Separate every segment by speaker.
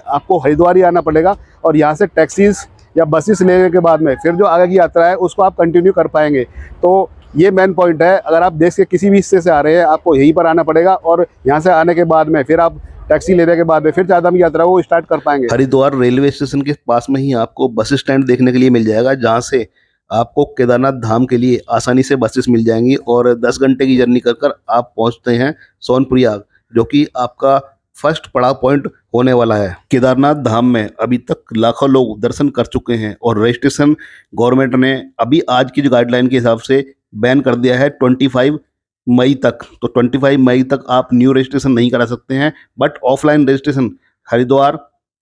Speaker 1: आपको हरिद्वार ही आना पड़ेगा और यहाँ से टैक्सीज या बसेस लेने के बाद में फिर जो आगे की यात्रा है उसको आप कंटिन्यू कर पाएंगे। तो ये मेन पॉइंट है, अगर आप देश के किसी भी हिस्से से आ रहे हैं आपको यहीं पर आना पड़ेगा और यहाँ से आने के बाद में फिर आप टैक्सी लेने के बाद में फिर चारधाम की यात्रा को स्टार्ट कर पाएंगे।
Speaker 2: हरिद्वार रेलवे स्टेशन के पास में ही आपको बस स्टैंड देखने के लिए मिल जाएगा, जहाँ से आपको केदारनाथ धाम के लिए आसानी से बसेस मिल जाएंगी और 10 घंटे की जर्नी कर कर आप पहुँचते हैं सोनप्रयाग, जो कि आपका फर्स्ट पड़ाव पॉइंट होने वाला है। केदारनाथ धाम में अभी तक लाखों लोग दर्शन कर चुके हैं और रजिस्ट्रेशन गवर्नमेंट ने अभी आज की जो गाइडलाइन के हिसाब से बैन कर दिया है 25 मई तक। तो 25 मई तक आप न्यू रजिस्ट्रेशन नहीं करा सकते हैं, but offline registration Haridwar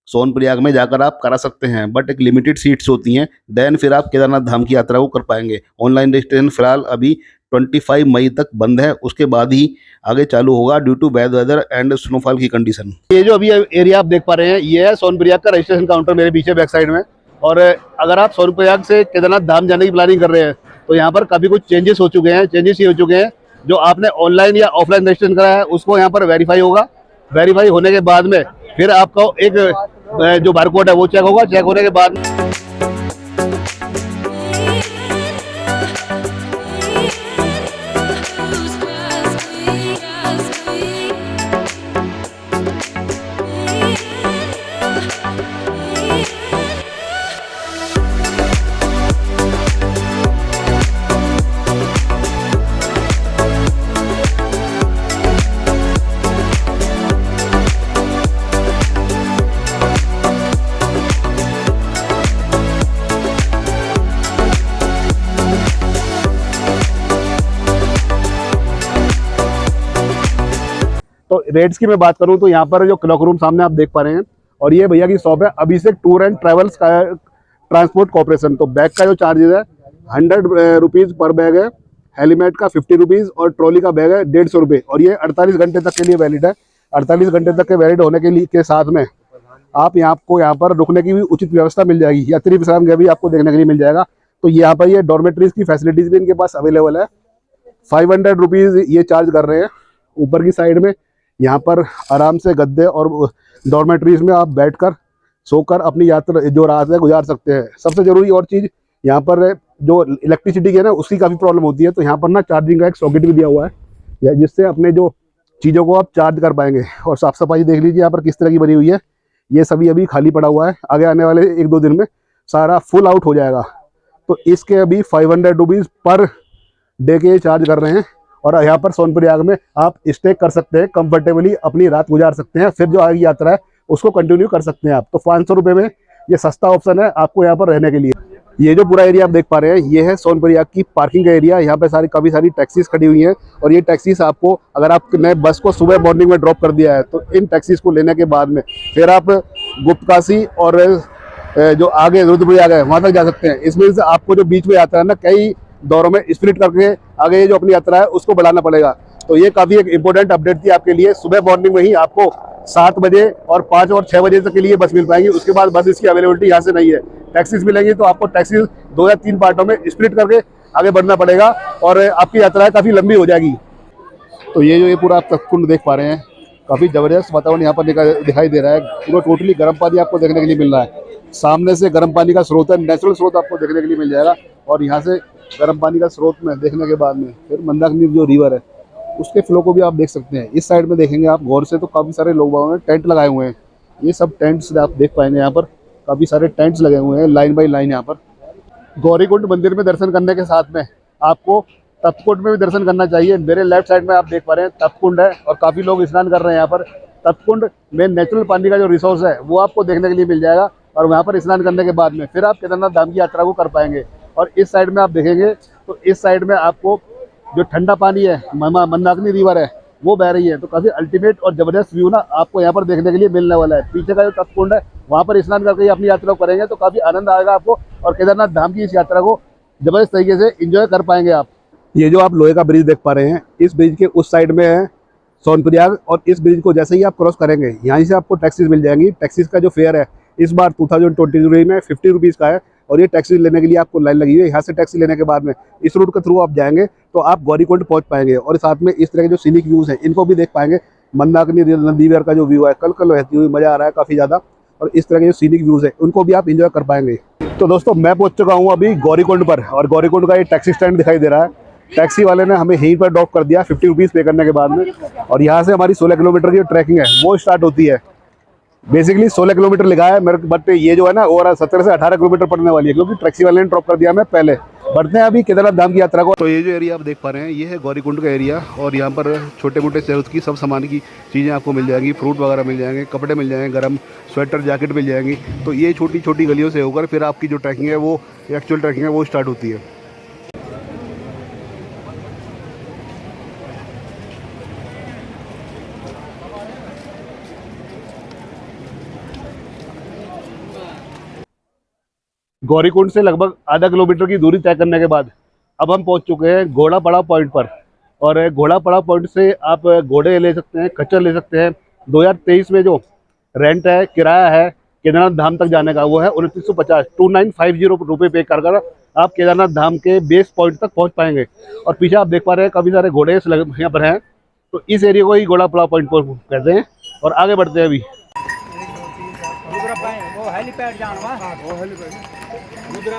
Speaker 2: Sonprayag में जाकर आप करा सकते हैं, बट एक लिमिटेड सीट्स होती हैं। देन फिर आप केदारनाथ धाम की यात्रा को कर पाएंगे। ऑनलाइन रजिस्ट्रेशन फिलहाल अभी 25 मई तक बंद है, उसके बाद ही आगे चालू होगा due to bad weather and snowfall की कंडीशन।
Speaker 1: ये जो अभी एरिया आप देख पा रहे हैं ये है सोनप्रयाग का रजिस्ट्रेशन काउंटर मेरे पीछे बैक साइड में। और अगर आप सोनप्रयाग से केदारनाथ धाम जाने की प्लानिंग कर रहे हैं तो यहाँ पर काफ़ी कुछ चेंजेस हो चुके हैं। चेंजेस ये हो चुके हैं, जो आपने ऑनलाइन या ऑफलाइन रजिस्ट्रेशन कराया है उसको यहाँ पर वेरीफाई होगा। वेरीफाई होने के बाद में फिर आपका एक जो बारकोड है वो चेक होगा। चेक होने के बाद तो रेट्स की मैं बात करूं तो यहाँ पर जो क्लॉक रूम सामने आप देख पा रहे हैं और ये भैया की शॉप है अभिषेक टूर एंड ट्रैवल्स का ट्रांसपोर्ट कॉर्पोरेशन। तो बैग का जो चार्जेस है 100 रुपीज़ पर बैग है, हेलमेट का 50 रुपीज़ और ट्रॉली का बैग है 150 रुपये। और ये 48 घंटे तक के लिए वैलिड है। 48 घंटे तक के वैलिड होने के साथ में आप यहाँ पर रुकने की भी उचित व्यवस्था मिल जाएगी। यात्री विश्राम गृह भी आपको देखने के लिए मिल जाएगा। तो यहाँ पर ये डॉर्मेट्रीज की फैसिलिटीज़ भी इनके पास अवेलेबल है। 500 रुपीज़ ये चार्ज कर रहे हैं। ऊपर की साइड में यहाँ पर आराम से गद्दे और डॉर्मेट्रीज में आप बैठकर सोकर अपनी यात्रा जो रात है गुजार सकते हैं। सबसे ज़रूरी और चीज़ यहाँ पर जो इलेक्ट्रिसिटी की है ना उसकी काफ़ी प्रॉब्लम होती है। तो यहाँ पर ना चार्जिंग का एक सॉकेट भी दिया हुआ है या जिससे अपने जो चीज़ों को आप चार्ज कर पाएंगे। और साफ़ सफाई देख लीजिए यहाँ पर किस तरह की बनी हुई है। ये सभी अभी खाली पड़ा हुआ है, आगे आने वाले 1-2 दिन में सारा फुल आउट हो जाएगा। तो इसके अभी 500 रुपीज़ पर डे के चार्ज कर रहे हैं। और यहाँ पर सोनप्रयाग में आप स्टे कर सकते हैं, कंफर्टेबली अपनी रात गुजार सकते हैं, फिर जो आगे यात्रा है उसको कंटिन्यू कर सकते हैं आप। तो 500 रुपये में ये सस्ता ऑप्शन है आपको यहाँ पर रहने के लिए। ये जो पूरा एरिया आप देख पा रहे हैं ये है सोनप्रयाग की पार्किंग का एरिया। यहाँ पे काफ़ी सारी टैक्सीज खड़ी हुई हैं और ये टैक्सीज आपको, अगर आपने बस को सुबह मॉर्निंग में ड्रॉप कर दिया है तो इन टैक्सीज को लेने के बाद में फिर आप गुप्तकाशी और जो आगे रुद्रप्रयाग है वहाँ तक जा सकते हैं। इसमें से आपको जो बीच में यात्रा है ना कई दौरों में स्प्लिट करके आगे जो अपनी यात्रा है उसको बढ़ाना पड़ेगा। तो ये काफ़ी एक इंपॉर्टेंट अपडेट थी आपके लिए। सुबह मॉर्निंग में ही आपको 7 बजे और 5 और 6 बजे तक के लिए बस मिल पाएंगी। उसके बाद बस इसकी अवेलेबिलिटी यहाँ से नहीं है। टैक्सीज मिलेंगी तो आपको टैक्सी 2 या 3 पार्टों में स्प्लिट करके आगे बढ़ना पड़ेगा और आपकी यात्रा काफ़ी लंबी हो जाएगी। तो ये पूरा आप तटकुंड देख पा रहे हैं, काफ़ी ज़बरदस्त वातावरण यहाँ पर दिखाई दे रहा है। पूरा टोटली गर्म पानी आपको देखने के लिए मिल रहा है। सामने से गर्म पानी का स्रोत है, नेचुरल स्रोत आपको देखने के लिए मिल जाएगा। और यहाँ से गर्म पानी का स्रोत में देखने के बाद में फिर मंदाकिनी जो रिवर है उसके फ्लो को भी आप देख सकते हैं। इस साइड में देखेंगे आप गौर से तो काफ़ी सारे लोग ने टेंट लगाए हुए हैं। ये सब टेंट्स आप देख पाएंगे, यहाँ पर काफ़ी सारे टेंट्स लगे हुए हैं लाइन बाई लाइन। यहाँ पर गौरीकुंड मंदिर में दर्शन करने के साथ में आपको तप्तकुंड में भी दर्शन करना चाहिए। मेरे लेफ्ट साइड में आप देख पा रहे हैं तप्तकुंड है और काफ़ी लोग स्नान कर रहे हैं यहाँ पर। तप्तकुंड में नेचुरल पानी का जो रिसोर्स है वो आपको देखने के लिए मिल जाएगा और वहाँ पर स्नान करने के बाद में फिर आप केदारनाथ धाम की यात्रा को कर पाएंगे। और इस साइड में आप देखेंगे तो इस साइड में आपको जो ठंडा पानी है मंदाकिनी रिवर है वो बह रही है। तो काफ़ी अल्टीमेट और ज़बरदस्त व्यू ना आपको यहाँ पर देखने के लिए मिलने वाला है। पीछे का जो तप्तकुंड है वहाँ पर स्नान करके अपनी यात्रा को करेंगे तो काफ़ी आनंद आएगा आपको और केदारनाथ धाम की इस यात्रा को ज़बरदस्त तरीके से एंजॉय कर पाएंगे आप। ये जो आप लोहे का ब्रिज देख पा रहे हैं इस ब्रिज के उस साइड में है सोनप्रयाग और इस ब्रिज को जैसे ही आप क्रॉस करेंगे यहाँ से आपको टैक्सीज मिल जाएंगी। टैक्सीज का जो फेयर है इस बार 2023 में 50 रुपीज़ का है और ये टैक्सी लेने के लिए आपको लाइन लगी हुई है। यहाँ से टैक्सी लेने के बाद में इस रूट के थ्रू आप जाएंगे तो आप गौरीकुंड पहुँच पाएंगे और साथ में इस तरह के जो सीनिक व्यूज़ हैं इनको भी देख पाएंगे। मंदाकिनी नदी का जो व्यू है कल बहती हुई मज़ा आ रहा है काफ़ी ज़्यादा। और इस तरह के जो सीनिक व्यूज़ है उनको भी आप इंजॉय कर पाएंगे। तो दोस्तों मैं पहुंच चुका हूं अभी गौरीकुंड पर, और गौरीकुंड का ये टैक्सी स्टैंड दिखाई दे रहा है। टैक्सी वाले ने हमें यहीं पर ड्रॉप कर दिया 50 रुपीज़ पे करने के बाद में, और यहाँ से हमारी 16 किलोमीटर की जो ट्रैकिंग है वो स्टार्ट होती है। बेसिकली 16 किलोमीटर लिखा है मेरे, बट ये जो है ना ओवरऑल 17 से 18 किलोमीटर पड़ने वाली है, क्योंकि टैक्सी वाले ने ड्रॉप कर दिया हमें पहले। बढ़ते हैं अभी केदारनाथ धाम की यात्रा को। तो ये जो एरिया आप देख पा रहे हैं ये है गौरीकुंड का एरिया, और यहाँ पर छोटे मोटे सेल्स की सब सामान की चीज़ें आपको मिल जाएंगी, फ्रूट वगैरह मिल जाएंगे, कपड़े मिल जाएंगे, गर्म स्वेटर जैकेट मिल जाएंगी। तो ये छोटी छोटी गलियों से होकर फिर आपकी जो ट्रैकिंग है वो एक्चुअल ट्रैकिंग है वो स्टार्ट होती है। गौरीकुंड से लगभग आधा किलोमीटर की दूरी तय करने के बाद अब हम पहुंच चुके हैं घोड़ा पड़ाव पॉइंट पर। और घोड़ा पड़ाव पॉइंट से आप घोड़े ले सकते हैं, खच्चर ले सकते हैं। 2023 में जो रेंट है, किराया है केदारनाथ धाम तक जाने का, वो है 2950 रुपये पे कर आप केदारनाथ धाम के बेस पॉइंट तक पहुँच पाएंगे। और पीछे आप देख पा रहे हैं काफ़ी सारे घोड़े यहाँ पर हैं। तो इस एरिया को ही घोड़ा पड़ाव पॉइंट पर कहते हैं। और आगे बढ़ते हैं अभी।
Speaker 3: वो हेलीपैड जानवा वो हेलीपैड मुद्रा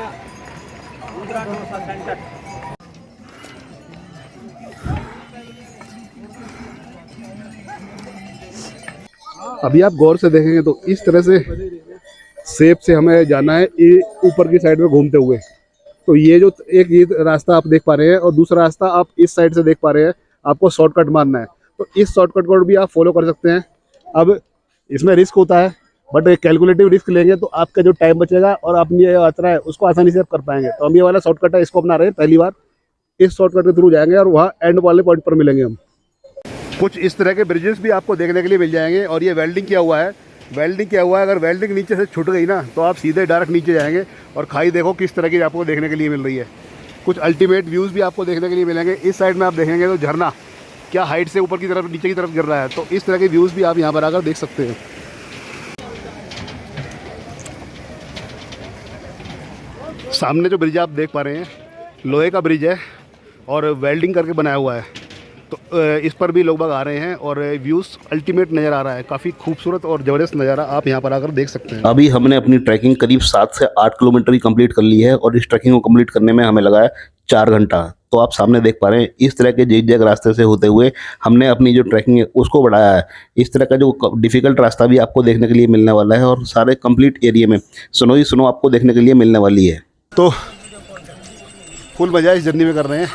Speaker 3: मुद्रा डोसा सेंटर।
Speaker 1: अभी आप गौर से देखेंगे तो इस तरह से सेप से हमें जाना है ये ऊपर की साइड में घूमते हुए। तो ये जो एक ये रास्ता आप देख पा रहे हैं, और दूसरा रास्ता आप इस साइड से देख पा रहे हैं, आपको शॉर्टकट मारना है। तो इस शॉर्टकट को भी आप फॉलो कर सकते हैं। अब इसमें रिस्क होता है, बट कैलकुलेटिव रिस्क लेंगे तो आपका जो टाइम बचेगा और अपनी ये यात्रा है उसको आसानी से आप कर पाएंगे। तो हम ये वाला शॉर्टकट है इसको अपना रहे हैं पहली बार। इस शॉर्टकट के थ्रू जाएंगे और वहाँ एंड वाले पॉइंट पर मिलेंगे हम। कुछ इस तरह के ब्रिजेस भी आपको देखने के लिए मिल जाएंगे, और ये वेल्डिंग किया हुआ है। वेल्डिंग किया हुआ है, अगर वेल्डिंग नीचे से छूट गई ना तो आप सीधे डायरेक्ट नीचे जाएंगे। और खाई देखो किस तरह की आपको देखने के लिए मिल रही है। कुछ अल्टीमेट व्यूज़ भी आपको देखने के लिए मिलेंगे। इस साइड में आप देखेंगे तो झरना क्या हाइट से ऊपर की तरफ नीचे की तरफ गिर रहा है। तो इस तरह के व्यूज़ भी आप यहाँ पर आकर देख सकते हैं। सामने जो ब्रिज आप देख पा रहे हैं लोहे का ब्रिज है और वेल्डिंग करके बनाया हुआ है। तो इस पर भी लोग बाग आ रहे हैं और व्यूज़ अल्टीमेट नज़र आ रहा है। काफ़ी खूबसूरत और ज़बरदस्त नज़ारा आप यहाँ पर आकर देख सकते हैं।
Speaker 2: अभी हमने अपनी ट्रैकिंग करीब 7 से 8 किलोमीटर की कंप्लीट कर ली है, और इस ट्रैकिंग को कंप्लीट करने में हमें लगा है 4 घंटा। तो आप सामने देख पा रहे हैं इस तरह के जिग-जैग रास्ते से होते हुए हमने अपनी जो ट्रैकिंग है उसको बढ़ाया है। इस तरह का जो डिफ़िकल्ट रास्ता भी आपको देखने के लिए मिलने वाला है, और सारे कंप्लीट एरिया में स्नो ही स्नो आपको देखने के लिए मिलने वाली है।
Speaker 1: तो फुल मज़ा इस जर्नी में कर रहे हैं,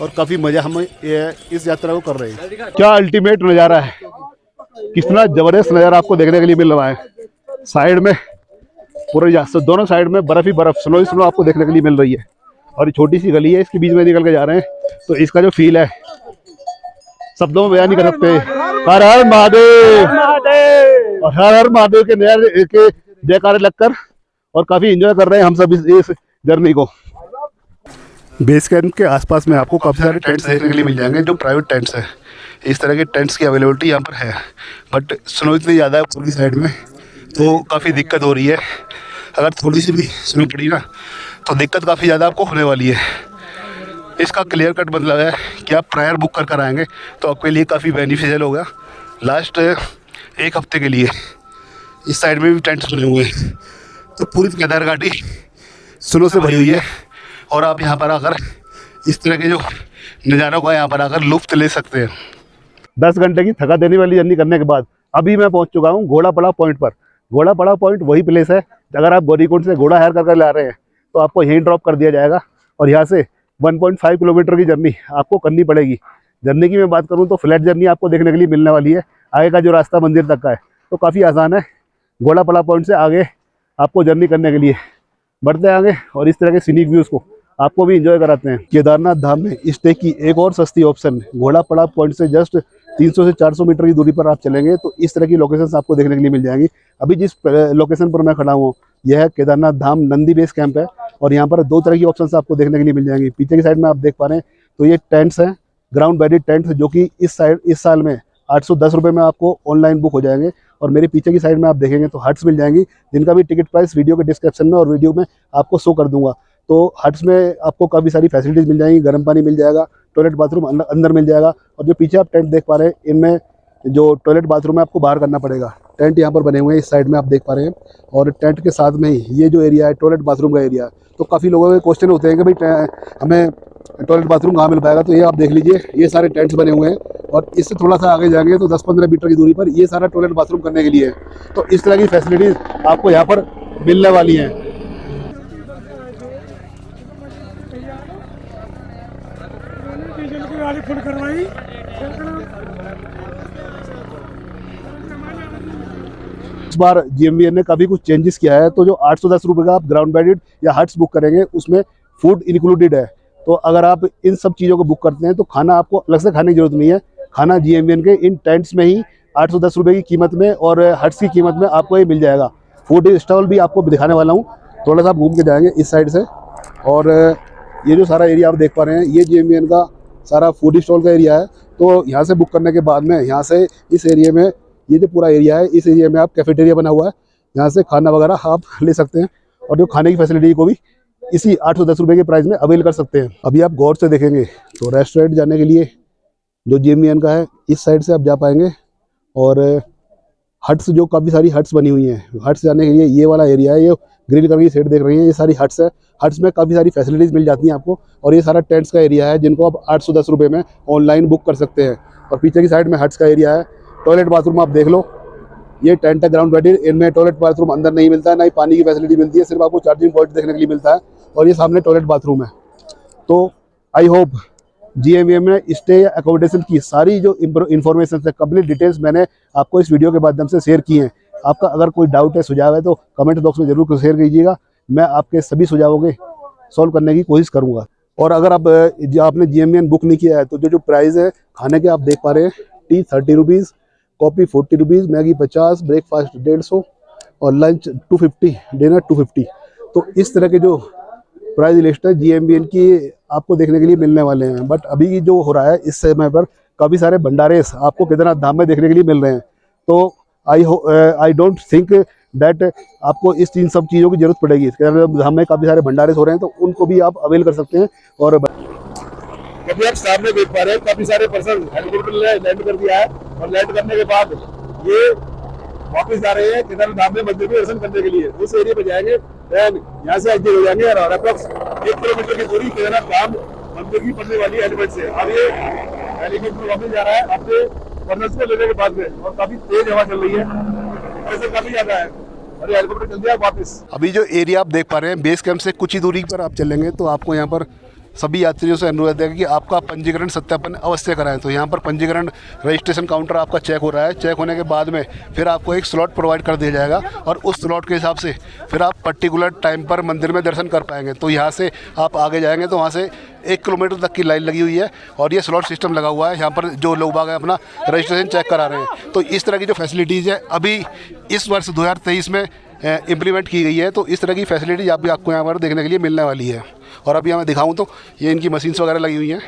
Speaker 1: और काफ़ी मज़ा हम इस यात्रा को कर रहे हैं। क्या अल्टीमेट नज़ारा है, कितना ज़बरदस्त नज़ारा आपको देखने के लिए मिल रहा है। साइड में पूरे दोनों साइड में बर्फ़ ही बर्फ़, स्नो ही स्नो आपको देखने के लिए मिल रही है। और ये छोटी सी गली है, इसके बीच में निकल के जा रहे हैं, तो इसका जो फील है शब्दों में बयान नहीं कर सकते। हर हर महादेव, और हर हर महादेव के जयकारे लगकर, और काफ़ी एंजॉय कर रहे हैं हम सब इस जर्नी को। बेस कैंप के आसपास में आपको काफ़ी सारे टेंट्स देखने के लिए मिल जाएंगे, जो प्राइवेट टेंट्स हैं। इस तरह के टेंट्स की अवेलेबिलिटी यहाँ पर है, बट स्नो इतनी ज़्यादा है ऊपर की साइड में, तो काफ़ी दिक्कत हो रही है। अगर थोड़ी सी भी स्नो पड़ी ना तो दिक्कत काफ़ी ज़्यादा आपको होने वाली है। इसका क्लियर कट मतलब है कि आप प्रायर बुक कर आएँगे तो आपके लिए काफ़ी बेनिफिशियल होगा। लास्ट 1 हफ्ते के लिए इस साइड में भी टेंट्स बने हुए हैं, तो पूरी केदार घाटी स्नो से भरी हुई है, और आप यहाँ पर आकर इस तरह के जो नज़ारों का यहाँ पर आकर लुत्फ़ ले सकते हैं। 10 घंटे की थका देने वाली जर्नी करने के बाद अभी मैं पहुँच चुका हूँ घोड़ा पड़ाव पॉइंट पर। घोड़ा पड़ाव पॉइंट वही प्लेस है, अगर आप गौरीकुंड से घोड़ा हायर कर ला रहे हैं तो आपको यहीं ड्रॉप कर दिया जाएगा, और यहाँ से 1.5 किलोमीटर की जर्नी आपको करनी पड़ेगी। जर्नी की मैं बात करूँ तो फ्लैट जर्नी आपको देखने के लिए मिलने वाली है। आगे का जो रास्ता मंदिर तक का है तो काफ़ी आसान है। घोड़ा पड़ाव पॉइंट से आगे आपको जर्नी करने के लिए बढ़ते हैं आगे, और इस तरह के सीनिक व्यूज़ को आपको भी एंजॉय कराते हैं। केदारनाथ धाम में स्टे की एक और सस्ती ऑप्शन, घोड़ा पड़ाव पॉइंट से जस्ट 300 से 400 मीटर की दूरी पर आप चलेंगे तो इस तरह की लोकेशंस आपको देखने के लिए मिल जाएंगी। अभी जिस लोकेशन पर मैं खड़ा हूँ यह है केदारनाथ धाम नंदी बेस कैंप है, और यहाँ पर 2 तरह की ऑप्शंस आपको देखने के लिए मिल जाएंगी। पीछे की साइड में आप देख पा रहे हैं तो ये टेंट्स हैं, ग्राउंड बेडेड टेंट्स, जो कि इस साल में 810 रुपये में आपको ऑनलाइन बुक हो जाएंगे। और मेरे पीछे की साइड में आप देखेंगे तो हट्स मिल जाएंगी, जिनका भी टिकट प्राइस वीडियो के डिस्क्रिप्शन में और वीडियो में आपको शो कर दूंगा। तो हट्स में आपको काफ़ी सारी फैसिलिटीज़ मिल जाएंगी, गर्म पानी मिल जाएगा, टॉयलेट बाथरूम अंदर मिल जाएगा। और जो पीछे आप टेंट देख पा रहे हैं इनमें जो टॉयलेट बाथरूम है आपको बाहर करना पड़ेगा। टेंट यहाँ पर बने हुए हैं, इस साइड में आप देख पा रहे हैं, और टेंट के साथ में ही ये जो एरिया है टॉयलेट बाथरूम का एरिया है। तो काफ़ी लोगों के क्वेश्चन होते हैं कि भाई हमें टॉयलेट बाथरूम कहाँ मिल पाएगा, तो ये आप देख लीजिए, ये सारे टेंट्स बने हुए हैं, और इससे थोड़ा सा आगे जाएंगे तो 10-15 मीटर की दूरी पर ये सारा टॉयलेट बाथरूम करने के लिए है। तो इस तरह की फैसिलिटीज़ आपको यहाँ पर मिलने वाली हैं।
Speaker 4: डीजल की गाड़ी फुल करवाई।
Speaker 1: इस बार GMVN ने काफ़ी कुछ चेंजेस किया है। तो जो 810 रुपये का आप ग्राउंड बेडेड या हट्स बुक करेंगे उसमें फूड इंक्लूडेड है। तो अगर आप इन सब चीज़ों को बुक करते हैं तो खाना आपको अलग से खाने की जरूरत नहीं है। खाना GMVN के इन टेंट्स में ही 810 रुपये की कीमत में और हट्स की कीमत में आपको ये मिल जाएगा। फूड स्टॉल भी आपको दिखाने वाला हूँ, थोड़ा सा आप घूम के जाएंगे इस साइड से। और ये जो सारा एरिया आप देख पा रहे हैं ये GMVN का सारा फूड स्टॉल का एरिया है। तो यहाँ से बुक करने के बाद में यहाँ से इस एरिया में, ये जो पूरा एरिया है इस एरिया में आप कैफेटेरिया बना हुआ है, यहाँ से खाना वगैरह आप ले सकते हैं, और जो खाने की फैसिलिटी को भी इसी 810 रुपये के प्राइस में अवेल कर सकते हैं। अभी आप गौर से देखेंगे तो रेस्टोरेंट जाने के लिए जो GMVN का है इस साइड से आप जा पाएंगे, और हट्स जो काफ़ी सारी हट्स बनी हुई हैं, हट्स जाने के लिए ये वाला एरिया है, ये ग्रिल करके सेट देख रही हैं, ये सारी हट्स है। हट्स में काफ़ी सारी फैसिलिटीज़ मिल जाती हैं आपको, और ये सारा टेंट्स का एरिया है जिनको आप 810 रुपये में ऑनलाइन बुक कर सकते हैं। और पीछे की साइड में हट्स का एरिया है। टॉयलेट बाथरूम आप देख लो, ये टेंट है ग्राउंड बेडेड, इनमें टॉयलेट बाथरूम अंदर नहीं मिलता है, ना ही पानी की फैसिलिटी मिलती है, सिर्फ आपको चार्जिंग पॉइंट देखने के लिए मिलता है, और ये सामने टॉयलेट बाथरूम है। तो आई होप GMVN ने स्टे या अकोमोडेशन की सारी जो इन्फॉर्मेशन है, कंप्लीट डिटेल्स मैंने आपको इस वीडियो के माध्यम से शेयर की हैं। आपका अगर कोई डाउट है, सुझाव है, तो कमेंट बॉक्स में जरूर शेयर कीजिएगा। मैं आपके सभी सुझावों के सॉल्व करने की कोशिश करूँगा। और अगर आपने GMVN बुक नहीं किया है तो जो प्राइस है खाने के आप देख पा रहे हैं, T 30 rupees, coffee 40 rupees, Maggi 50, breakfast 150 और लंच 250, डिनर 250। तो इस तरह के जो प्राइस लिस्ट है GMVN की आपको देखने के लिए मिलने वाले हैं। बट अभी जो हो रहा है इस समय पर काफ़ी सारे भंडारे आपको केदारनाथ धाम में देखने के लिए मिल रहे हैं। तो आई डोंट थिंक दैट आपको इन सब चीज़ों की जरूरत पड़ेगी। केदारनाथ धाम में काफ़ी सारे भंडारे हो रहे हैं, तो उनको भी आप अवेल कर सकते हैं। और अभी आप सामने देख पा रहे हैं काफ़ी सारे पर्सन हेलीकॉप्टर लैंड कर दिया है, और लैंड करने के बाद ये वापस जा रहे हैं केदारनाथ धाम में मंदिर में दर्शन करने के लिए। उस एरिया पे जाएंगे, यहाँ से एग्जिट हो जाएंगे, और अप्रॉक्स 1 किलोमीटर की दूरी केदारनाथ धाम मंदिर की पड़ने वाली है एलिमेंट से। अब ये हेलीकॉप्टर वापस जा रहा है अपने पर्सनल्स को लेने के बाद में, और काफी तेज हवा चल रही है, ऐसे काफी ज्यादा है, और ये हेलीकॉप्टर चल दिया वापस। अभी जो एरिया आप देख पा रहे हैं बेस कैंप से कुछ ही दूरी पर आप चलेंगे तो आपको यहाँ पर सभी यात्रियों से अनुरोध है कि आपका पंजीकरण सत्यापन अवश्य कराएं। तो यहाँ पर पंजीकरण रजिस्ट्रेशन काउंटर आपका चेक हो रहा है। चेक होने के बाद में फिर आपको एक स्लॉट प्रोवाइड कर दिया जाएगा, और उस स्लॉट के हिसाब से फिर आप पर्टिकुलर टाइम पर मंदिर में दर्शन कर पाएंगे। तो यहाँ से आप आगे जाएंगे तो वहाँ से 1 किलोमीटर तक की लाइन लगी हुई है, और ये स्लॉट सिस्टम लगा हुआ है। यहाँ पर जो लोग बाग अपना रजिस्ट्रेशन चेक करा रहे हैं। तो इस तरह की जो फैसिलिटीज़ है अभी इस वर्ष 2023 में इम्प्लीमेंट की गई है। तो इस तरह की फैसिलिटीज आपको यहाँ पर देखने के लिए मिलने वाली है। और अभी मैं दिखाऊं तो ये इनकी मशीन्स वगैरह लगी हुई हैं,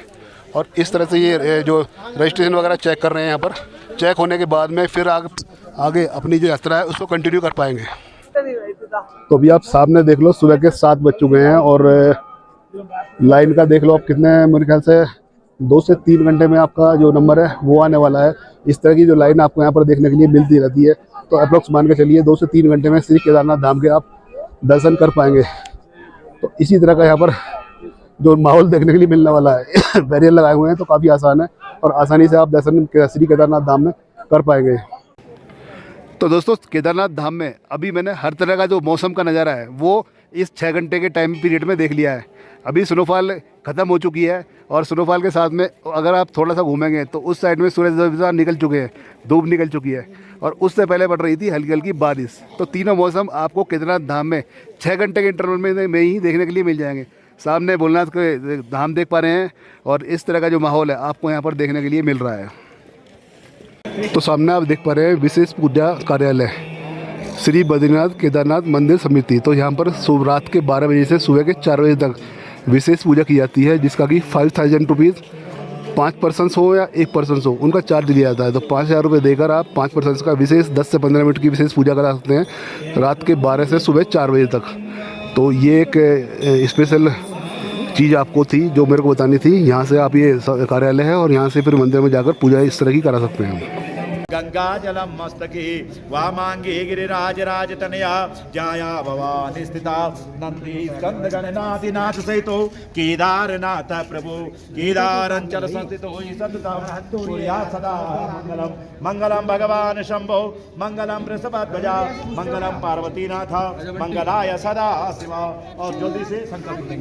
Speaker 1: और इस तरह से ये जो रजिस्ट्रेशन वगैरह चेक कर रहे हैं यहाँ पर। चेक होने के बाद में फिर आगे अपनी जो यात्रा है उसको कंटिन्यू कर पाएंगे। तो अभी आप सामने देख लो, सुबह के 7 बज चुके हैं, और लाइन का देख लो आप कितने, मेरे ख्याल से 2 से 3 घंटे में आपका जो नंबर है वो आने वाला है। इस तरह की जो लाइन आपको यहाँ पर देखने के लिए मिलती रहती है। तो अप्रोक्स मान के चलिए 2 से 3 घंटे में श्री केदारनाथ धाम के आप दर्शन कर पाएंगे। तो इसी तरह का यहाँ पर जो माहौल देखने के लिए मिलने वाला है बैरियर लगाए हुए हैं, तो काफ़ी आसान है, और आसानी से आप दर्शन श्री केदारनाथ धाम में कर पाएंगे। तो दोस्तों केदारनाथ धाम में अभी मैंने हर तरह का जो मौसम का नज़ारा है वो इस 6 घंटे के टाइम पीरियड में देख लिया है। अभी स्नोफॉल ख़त्म हो चुकी है, और स्नोफॉल के साथ में अगर आप थोड़ा सा घूमेंगे तो उस साइड में सूरज निकल चुके हैं, धूप निकल चुकी है, और उससे पहले पड़ रही थी हल्की हल्की बारिश। तो तीनों मौसम आपको केदारनाथ धाम में 6 घंटे के इंटरवल में ही देखने के लिए मिल जाएंगे। सामने भोलेनाथ के धाम देख पा रहे हैं, और इस तरह का जो माहौल है आपको यहाँ पर देखने के लिए मिल रहा है। तो सामने आप देख पा रहे हैं विशेष पूजा कार्यालय श्री बद्रीनाथ केदारनाथ मंदिर समिति। तो यहाँ पर सुबह रात के 12 बजे से सुबह के 4 बजे तक विशेष पूजा की जाती है, जिसका कि 5000 रुपीज़ 5 पर्सनस हो या 1 पर्सनस हो उनका चार्ज लिया जाता है। तो 5000 रुपये देकर आप 5 पर्सनस का विशेष 10 से 15 मिनट की विशेष पूजा करा सकते हैं, रात के 12 से सुबह 4 बजे तक। तो ये एक स्पेशल चीज़ आपको थी जो मेरे को बतानी थी। यहाँ से आप ये कार्यालय है, और यहाँ से फिर मंदिर में जाकर पूजा इस तरह की करा सकते हैं।
Speaker 5: गंगा जलम मस्तके वामांगे गिरिराज राजतनया जाया भवानी स्थिता नंदी स्कंद गणनादिनाथ सहितो केदारनाथ प्रभु केदारंचल संस्थितो सतता सूर्या सदा मंगलम मंगलम भगवान शंभो मंगलम वृषभध्वजा मंगलम पार्वतीनाथ मंगलाय सदा शिवा। और जल्दी से संकल्प लेंगे।